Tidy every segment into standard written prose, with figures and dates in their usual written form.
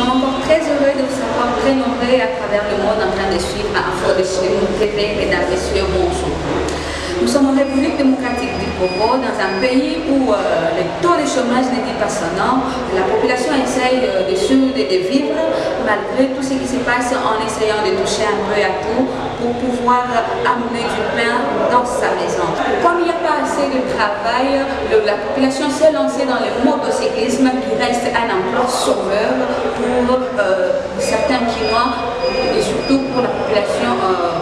sommes encore très heureux de vous savoir très nombreux à travers le monde en train de suivre Info de chez TV et dans monsieur Monson. Nous sommes en République démocratique du Congo, dans un pays où le taux de chômage n'est pas son nom. La population essaye de survivre et de vivre malgré tout ce qui se passe en essayant de toucher un peu à tout pour pouvoir amener du pain dans sa maison. Comme il n'y a pas assez de travail, la population s'est lancée dans le motocyclisme qui reste un emploi sauveur pour certains Quinois et surtout pour la population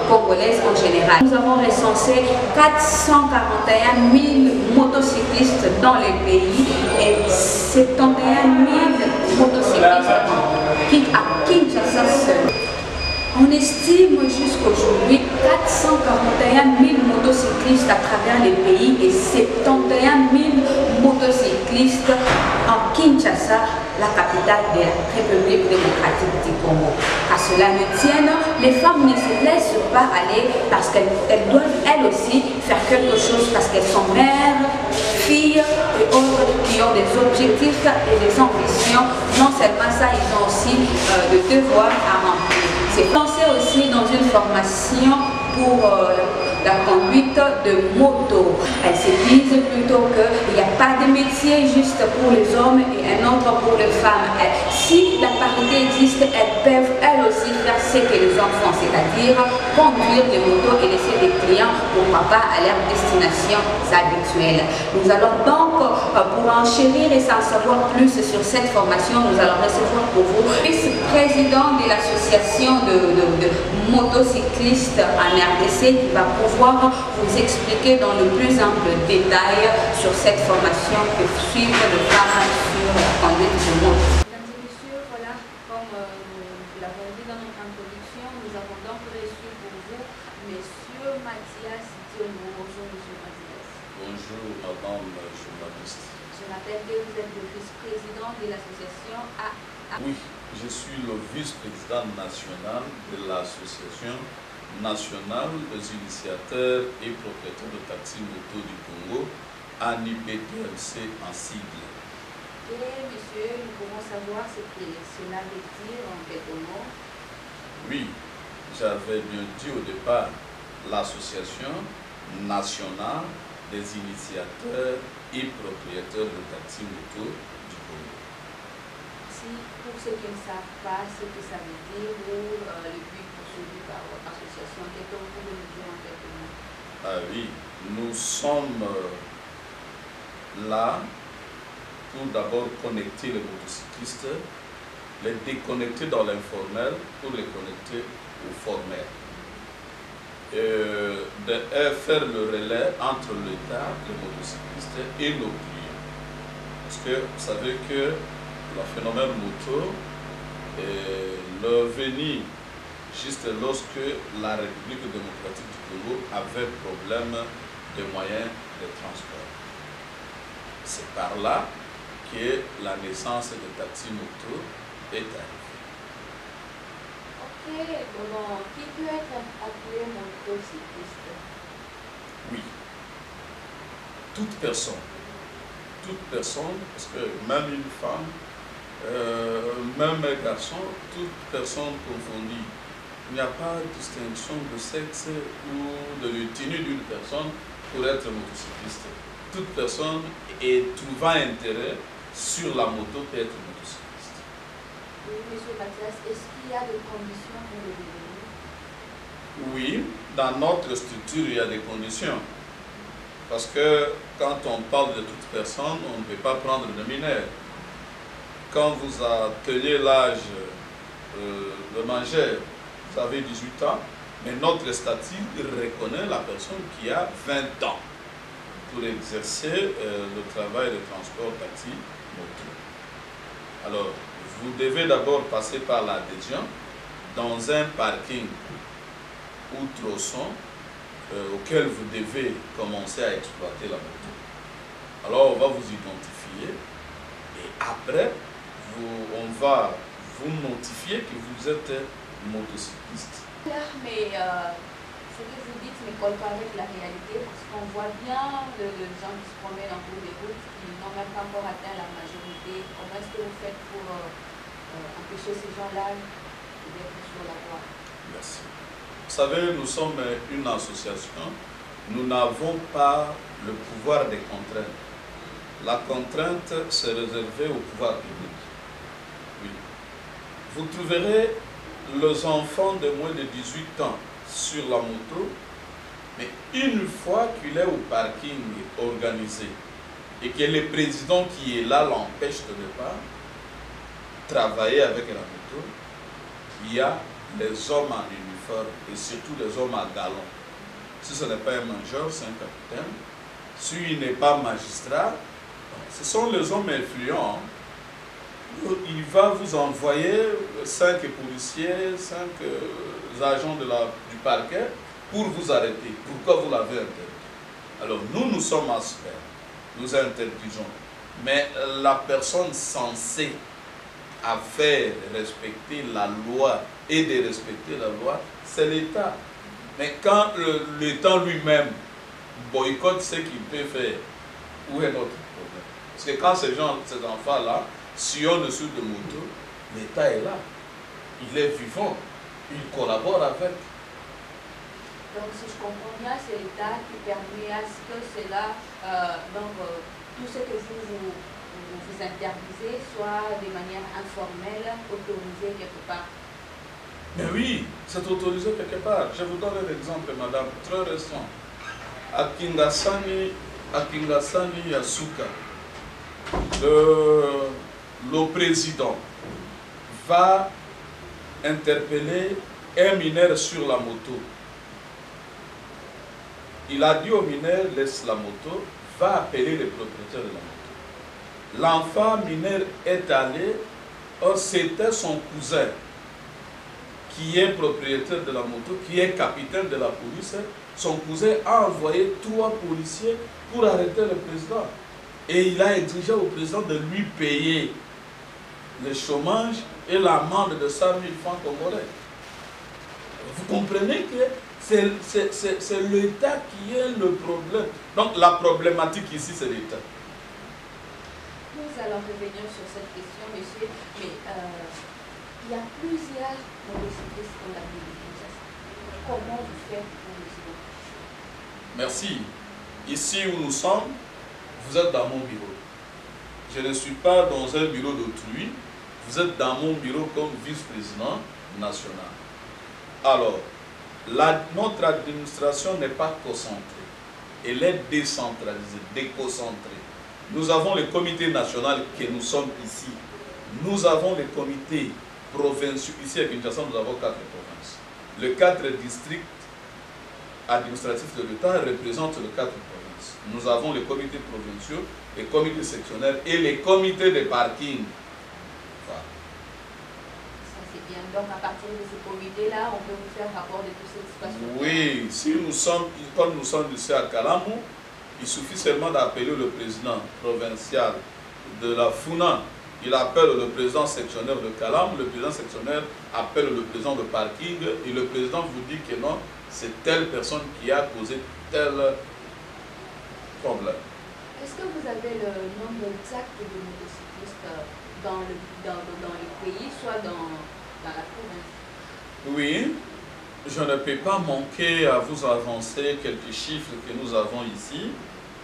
congolaise en général. Nous avons recensé 441 000 motocyclistes dans le pays et 71 000 motocyclistes à Kinshasa seul. On estime jusqu'aujourd'hui 441 000 motocyclistes à travers le pays et 71 000 motocyclistes en Kinshasa, la capitale de la République démocratique du Congo. À cela ne tienne, les femmes ne se laissent pas aller parce qu'elles doivent elles aussi faire quelque chose parce qu'elles sont mères, filles et autres qui ont des objectifs et des ambitions. Non seulement ça, ils ont aussi des devoirs à remplir. C'est pensé aussi dans une formation pour la conduite de moto. Elles se disent plutôt qu'il n'y a pas de métier juste pour les hommes et un autre pour les femmes. Si la parité existe, elles peuvent elles aussi faire ce que les hommes font, c'est-à-dire conduire les motos et laisser des clients, pourquoi pas, à leur destination habituelle. Nous allons donc, pour enchérir et s'en savoir plus sur cette formation, nous allons recevoir pour vous le vice-président de l'association de motocyclistes en RDC qui va pouvoir vous expliquer dans le plus ample détail sur cette formation que suivent les femmes sur la conduite de moto. Mesdames et messieurs, voilà, comme nous l'avons dit dans notre introduction, nous avons donc reçu pour vous Monsieur Mathias Diono. Bonjour Monsieur Mathias. Bonjour Madame journaliste. Je m'appelle que vous êtes le vice-président de l'association Oui, je suis le vice-président national de l'association nationale des initiateurs et propriétaires de taxi moto du Congo, ANIPTLC en sigle. Et monsieur, nous pouvons savoir ce que cela veut dire en quelques mots. Oui, j'avais bien dit au départ l'association nationale des initiateurs et propriétaires de taxi moto du Congo. Si pour ceux qui ne savent pas ce que ça veut dire ou le but poursuivi par votre association, qu'est-ce que vous pouvez nous dire en quelques mots? Ah oui, nous sommes là pour d'abord connecter les motocyclistes, les déconnecter dans l'informel pour les connecter au formel. Faire le relais entre l'État, les motocyclistes et nos clients. Parce que vous savez que le phénomène moto est venu juste lorsque la République démocratique du Congo avait problème de moyens de transport. C'est par là que la naissance de taxi moto est arrivée. Ok, bon, qui peut être appelé motocycliste? Oui, toute personne, parce que même une femme, même un garçon, toute personne confondue. Il n'y a pas de distinction de sexe ou de tenue d'une personne pour être motocycliste. Toute personne trouvant intérêt sur la moto peut être motocycliste. Oui, monsieur Mathias, est-ce qu'il y a des conditions pour le devenir? Oui, dans notre structure, il y a des conditions. Parce que quand on parle de toute personne, on ne peut pas prendre de mineur. Quand vous atteignez l'âge de majeur, vous avez 18 ans, mais notre statut reconnaît la personne qui a 20 ans pour exercer le travail de transport taxi moto. Alors, vous devez d'abord passer par l'adhésion dans un parking ou tronçon auquel vous devez commencer à exploiter la moto. Alors, on va vous identifier et après, on va vous notifier que vous êtes motocycliste. Mais ce que vous dites ne colle pas avec la réalité parce qu'on voit bien les gens qui se promènent en cours des routes qui n'ont même pas encore atteint la majorité. Comment est-ce que vous faites pour empêcher ces gens-là d'être sur la voie? Merci. Vous savez, nous sommes une association. Nous n'avons pas le pouvoir des contraintes. La contrainte, c'est réservé au pouvoir public. Oui. Vous trouverez les enfants de moins de 18 ans sur la moto, mais une fois qu'il est au parking organisé et que le président qui est là l'empêche de ne pas travailler avec la moto, il y a les hommes en uniforme et surtout les hommes à galon. Si ce n'est pas un major, c'est un capitaine. S'il n'est pas magistrat, ce sont les hommes influents. Il va vous envoyer 5 policiers, 5 agents du parquet pour vous arrêter. Pourquoi vous l'avez interdit? Alors nous sommes aspects, nous interdisons. Mais la personne censée à faire respecter la loi et de respecter la loi, c'est l'État. Mais quand l'État lui-même boycotte ce qu'il peut faire, où est notre problème? Parce que quand ces enfants-là sillonnent dessus de moto, l'État est là. Il est vivant. Il collabore avec. Donc si je comprends bien, c'est l'État qui permet à ce que cela, tout ce que vous interdisez soit de manière informelle, autorisé quelque part. Mais oui, c'est autorisé quelque part. Je vous donne un exemple, madame, très récent. À Kingasani Yasuka, le président va interpeller un mineur sur la moto. Il a dit au mineur, laisse la moto, va appeler le propriétaire de la moto. L'enfant mineur est allé, or c'était son cousin qui est propriétaire de la moto, qui est capitaine de la police. Son cousin a envoyé 3 policiers pour arrêter le président. Et il a exigé au président de lui payer le chômage et l'amende de 100 000 francs congolais. Vous comprenez que c'est l'État qui est le problème. Donc la problématique ici, c'est l'État. Nous allons revenir sur cette question, monsieur, mais il y a plusieurs motocyclistes dans la ville de Kinshasa. Comment vous faites pour les identifier? Merci. Ici où nous sommes, vous êtes dans mon bureau. Je ne suis pas dans un bureau d'autrui. Vous êtes dans mon bureau comme vice-président national. Alors, notre administration n'est pas concentrée. Elle est décentralisée, déconcentrée. Nous avons le comité national que nous sommes ici. Nous avons les comités provinciaux. Ici à Kinshasa, nous avons 4 provinces. Les 4 districts administratifs de l'État représentent les 4 provinces. Nous avons les comités provinciaux, les comités sectionnaires et les comités de parking. Voilà. Ça c'est bien. Donc à partir de ce comité-là, on peut vous faire rapport de toute cette situation. Oui, si nous sommes, comme nous sommes ici à Kalamou, il suffit seulement d'appeler le président provincial de la Funa. Il appelle le président sectionnaire de Kalam, le président sectionnaire appelle le président de parking et le président vous dit que non, c'est telle personne qui a causé tel problème. Est-ce que vous avez le nombre exact de motocyclistes dans les pays, soit dans la province? Oui, je ne peux pas manquer à vous avancer quelques chiffres que nous avons ici,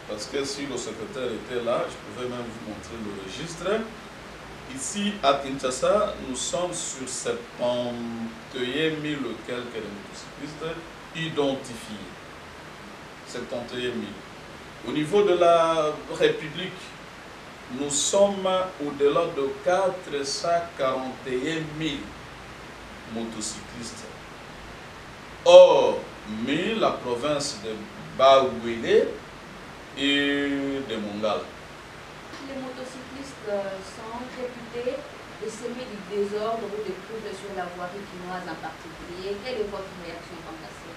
parce que si le secrétaire était là, je pouvais même vous montrer le registre. Ici, à Kinshasa, nous sommes sur 71 000 quelques motocyclistes identifiés. 71 000. Au niveau de la République, nous sommes au-delà de 441 000 motocyclistes. Or, mais la province de Baouélé et de Mongala. Les motocyclistes sont réputés de semer du désordre ou des troubles sur la voirie quinoise en particulier. Quelle est votre réaction quant à ça?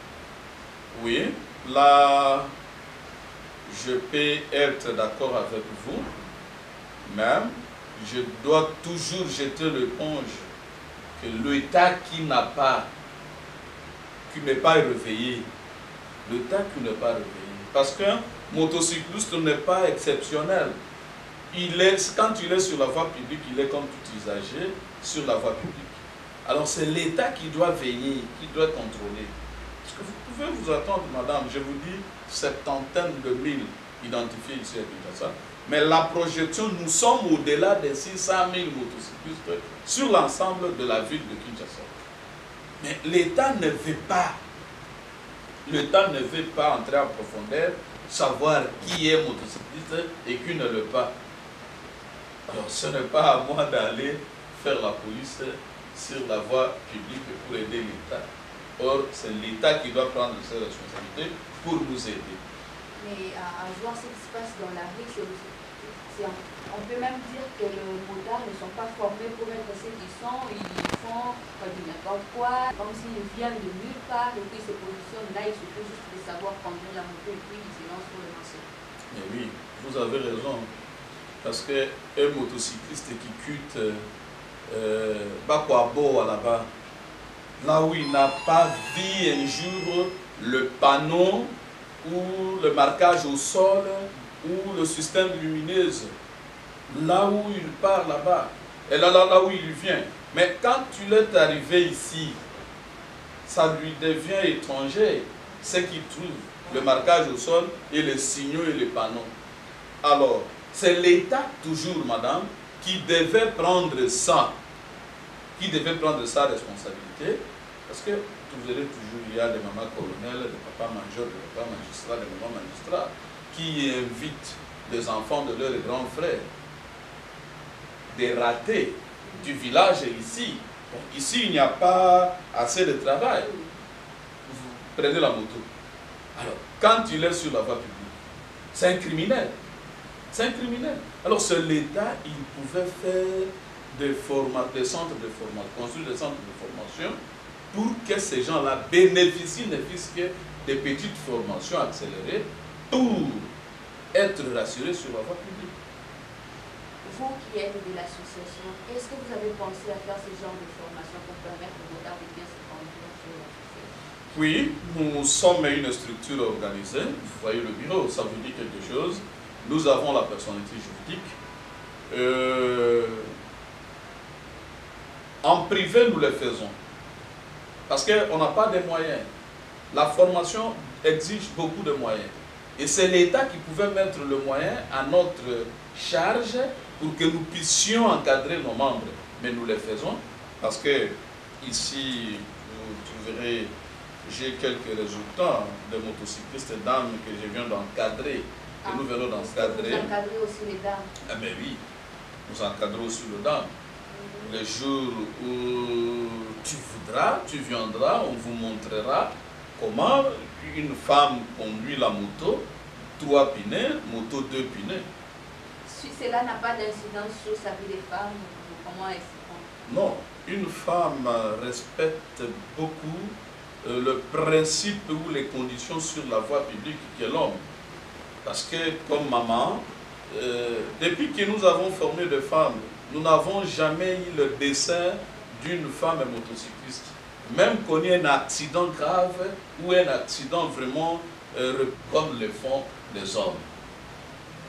Oui, là, je peux être d'accord avec vous, même je dois toujours jeter l'éponge que l'État qui n'est pas réveillé, l'État qui n'est pas réveillé, parce qu'un motocycliste n'est pas exceptionnel. Quand il est sur la voie publique, il est comme tout usager, sur la voie publique. Alors c'est l'État qui doit veiller, qui doit contrôler. Parce que vous pouvez vous attendre, madame, je vous dis, septantaine de mille identifiés ici à Kinshasa, mais la projection, nous sommes au-delà des 600 000 motocyclistes sur l'ensemble de la ville de Kinshasa. Mais l'État ne veut pas. L'État ne veut pas entrer en profondeur, savoir qui est motocycliste et qui ne l'est pas. Alors ce n'est pas à moi d'aller faire la police sur la voie publique pour aider l'État. Or, c'est l'État qui doit prendre ses responsabilités pour nous aider. Mais à voir ce qui se passe dans la rue, on peut même dire que les motards ne sont pas formés pour être ce qu'ils sont. Ils font du n'importe quoi, comme s'ils viennent de nulle part, et puis ils se positionnent là, il suffit juste de savoir conduire la moto et puis ils se lancent sur le marché. Mais oui, vous avez raison. Parce qu'un motocycliste qui quitte Bakwabo là-bas, là où il n'a pas vu un jour le panneau ou le marquage au sol ou le système lumineuse, là où il part là-bas, et là où il vient. Mais quand il est arrivé ici, ça lui devient étranger, ce qu'il trouve, le marquage au sol et les signaux et les panneaux. Alors, c'est l'État toujours, madame, qui devait prendre ça, qui devait prendre sa responsabilité, parce que vous verrez toujours, il y a des mamans colonels, des papas majors, des papas magistrats, des mamans magistrats, qui invitent les enfants de leurs grands frères, des ratés du village ici. Bon, ici, il n'y a pas assez de travail. Vous prenez la moto. Alors, quand il est sur la voie publique, c'est un criminel. C'est un criminel. Alors, c'est l'État, il pouvait faire des centres de formation, construire des centres de formation pour que ces gens-là bénéficient, ne fût-ce que des petites formations accélérées pour être rassurés sur la voie publique. Vous qui êtes de l'association, est-ce que vous avez pensé à faire ce genre de formation pour permettre aux motards de bien se conduire sur la voie? Oui, nous sommes une structure organisée. Vous voyez le bureau, ça vous dit quelque chose. Nous avons la personnalité juridique. En privé, nous le faisons. Parce qu'on n'a pas de moyens. La formation exige beaucoup de moyens. Et c'est l'État qui pouvait mettre le moyen à notre charge pour que nous puissions encadrer nos membres. Mais nous le faisons parce que ici, vous trouverez, j'ai quelques résultats de motocyclistes dames que je viens d'encadrer, que nous venons d'encadrer. Vous encadrez aussi les dames? Ah mais oui, nous encadrons aussi les dames. Le jour où tu voudras, tu viendras, on vous montrera comment une femme conduit la moto, 3 pinets, moto 2 pinets. Si cela n'a pas d'incidence sur sa vie de femme, comment est-ce qu'on... Non, une femme respecte beaucoup le principe ou les conditions sur la voie publique qui est l'homme. Parce que comme maman, depuis que nous avons formé des femmes, nous n'avons jamais eu le dessin d'une femme motocycliste. Même qu'on ait un accident grave ou un accident vraiment comme le font les hommes.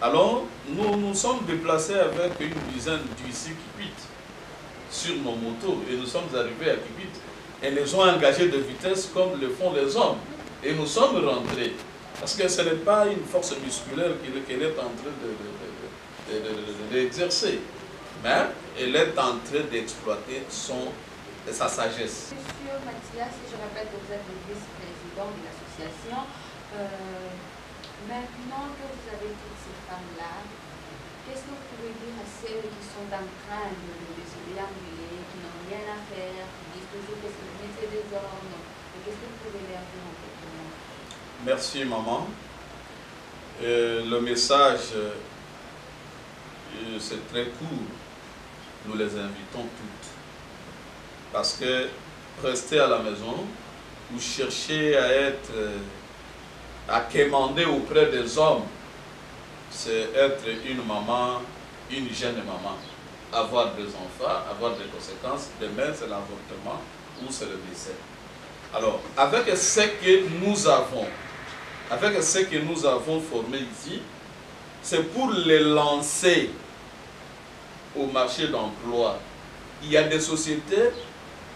Alors, nous nous sommes déplacés avec une dizaine d'huissiers qui quittent sur nos motos et nous sommes arrivés à Kipit et les ont engagés de vitesse comme le font les hommes. Et nous sommes rentrés. Parce que ce n'est pas une force musculaire qu'elle est en train d'exercer. Mais elle est en train d'exploiter sa sagesse. Monsieur Mathias, je rappelle que vous êtes le vice-président de l'association. Maintenant que vous avez toutes ces femmes-là, qu'est-ce que vous pouvez dire à celles qui sont en train de se déambuler, qui n'ont rien à faire, qui disent toujours que c'est le métier des hommes? Qu'est-ce que vous pouvez leur dire en fait? Merci maman. Le message, c'est très court. Nous les invitons toutes. Parce que rester à la maison ou chercher à quémander auprès des hommes, c'est être une maman, une jeune maman. Avoir des enfants, avoir des conséquences. Demain, c'est l'avortement ou c'est le décès. Alors, avec ce que nous avons formé ici, c'est pour les lancer au marché d'emploi il y a des sociétés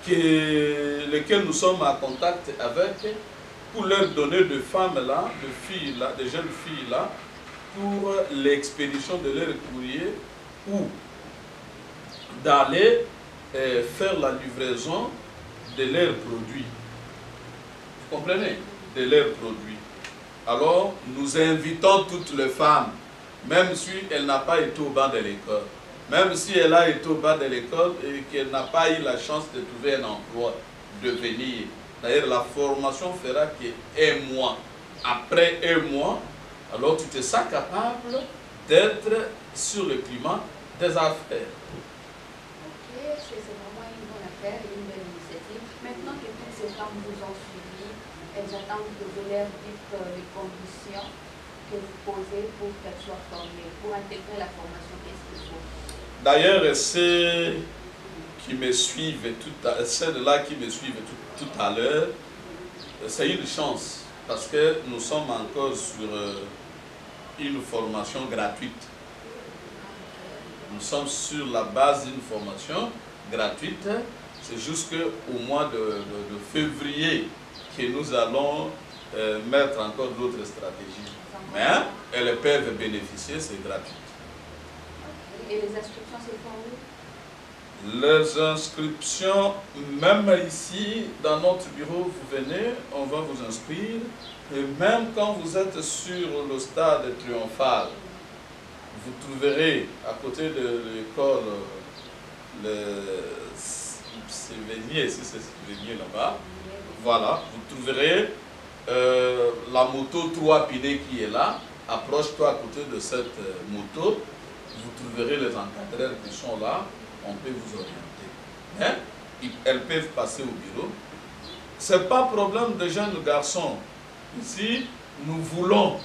lesquelles nous sommes en contact avec pour leur donner de femmes là, de filles là, de jeunes filles là, pour l'expédition de leur courrier ou d'aller faire la livraison de leurs produits. Vous comprenez? De leurs produits. Alors, nous invitons toutes les femmes, même si elle n'a pas été au banc de l'école, même si elle a été au bas de l'école et qu'elle n'a pas eu la chance de trouver un emploi, de venir. D'ailleurs, la formation fera qu'un mois. Après un mois, alors tu te sens capable d'être sur le climat des affaires. Ok, c'est vraiment une bonne affaire et une belle initiative. Maintenant que toutes ces femmes vous ont suivi, elles attendent que vous leur dites les conditions que vous posez pour qu'elles soient formées, pour intégrer la formation. Qu'est-ce qu'il faut? D'ailleurs, ceux qui me suivent, celles-là qui me suivent tout à l'heure, c'est une chance parce que nous sommes encore sur une formation gratuite. Nous sommes sur la base d'une formation gratuite. C'est jusqu'au mois de février que nous allons mettre encore d'autres stratégies. Mais elles peuvent bénéficier, c'est gratuit. Et les inscriptions, c'est pour où? Les inscriptions, même ici, dans notre bureau, vous venez, on va vous inscrire. Et même quand vous êtes sur le stade triomphal, vous trouverez à côté de l'école Sévigné, si c'est Sévigné là-bas, voilà, vous trouverez la moto 3 pinés qui est là. Approche-toi à côté de cette moto. Vous trouverez les encadreurs qui sont là, on peut vous orienter. Hein? Elles peuvent passer au bureau. Ce n'est pas problème de jeunes garçons. Ici, nous voulons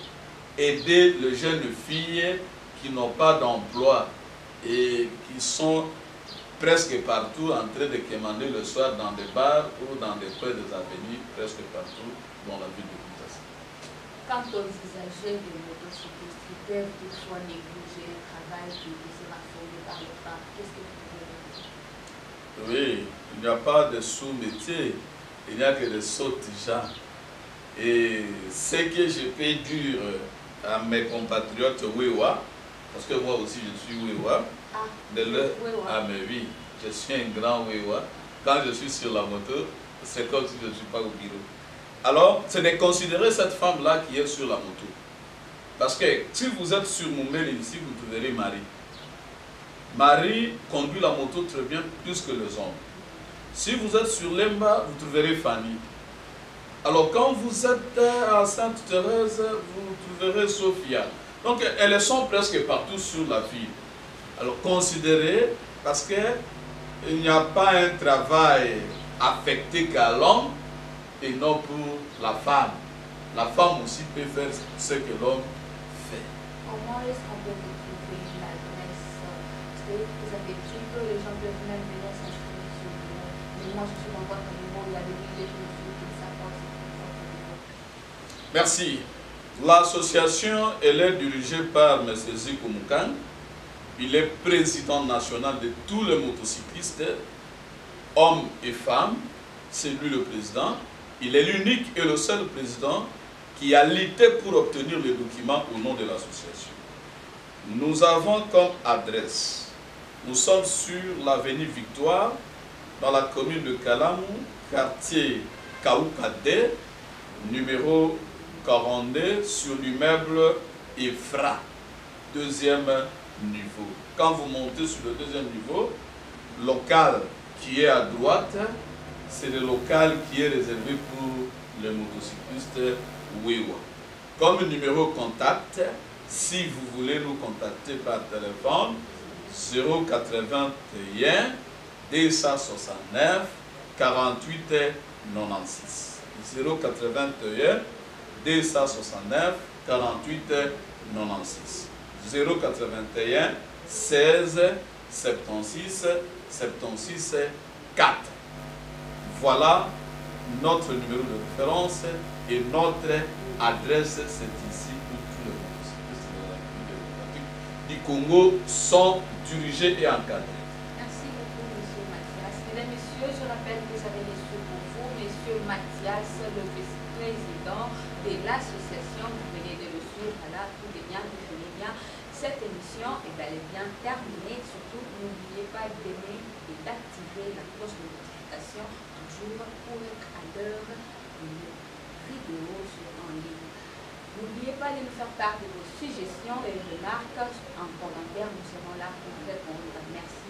aider les jeunes filles qui n'ont pas d'emploi et qui sont presque partout en train de quémander le soir dans des bars ou dans des coins des avenues, presque partout dans la ville de Kinshasa. Quant aux usagers de motocyclistes qui peuvent toutefois négliger le travail qui sera fourni par les femmes, qu'est-ce que vous pouvez dire? Oui, il n'y a pas de sous-métier, il n'y a que des sauts-gens. Et ce que je peux dire à mes compatriotes Wewa, parce que moi aussi je suis Wewa, ah mais oui, je suis un grand Wewa. Quand je suis sur la moto, c'est comme si je ne suis pas au bureau. Alors, c'est de considérer cette femme-là qui est sur la moto. Parce que si vous êtes sur Moumbel ici, vous trouverez Marie. Marie conduit la moto très bien, plus que les hommes. Si vous êtes sur Lemba, vous trouverez Fanny. Alors, quand vous êtes à Sainte-Thérèse, vous trouverez Sophia. Donc, elles sont presque partout sur la ville. Alors, considérez, parce qu'il n'y a pas un travail affecté qu'à l'homme, et non pour la femme. La femme aussi peut faire ce que l'homme fait. Comment est-ce qu'on peut retrouver l'adresse? Parce que vous avez dit que les gens peuvent même venir s'inscrire sur le... Mais moi, je suis dans votre numéro, il y a des milliers de filles qui savent. Merci. L'association, elle est dirigée par M. Zico Moukang. Il est président national de tous les motocyclistes, hommes et femmes. C'est lui le président. Il est l'unique et le seul président qui a lutté pour obtenir les documents au nom de l'association. Nous avons comme adresse, nous sommes sur l'avenue Victoire, dans la commune de Kalamou, quartier Kaoukade, numéro 42, sur l'immeuble Efra, deuxième niveau. Quand vous montez sur le deuxième niveau, local qui est à droite, c'est le local qui est réservé pour les motocyclistes Wewa. Comme numéro contact, si vous voulez nous contacter par téléphone, 081 269 48 96. 081 269 48 96. 081 16 76 76 4. Voilà notre numéro de référence et notre adresse, c'est ici où tous les motocyclistes de la République démocratique du Congo sont dirigés et encadrés. Merci beaucoup, M. messieurs, je rappelle que vous avez reçu pour vous, monsieur Mathias, le vice-président de l'association. Vous venez de le suivre, voilà, tout est bien, vous venez bien. Cette émission est bel et bien terminée. Surtout, n'oubliez pas d'aimer et d'activer la cloche de notification toujours pour être à l'heure d'une vidéo en ligne. N'oubliez pas de nous faire part de vos suggestions et remarques en commentaire. Nous serons là pour répondre. Merci.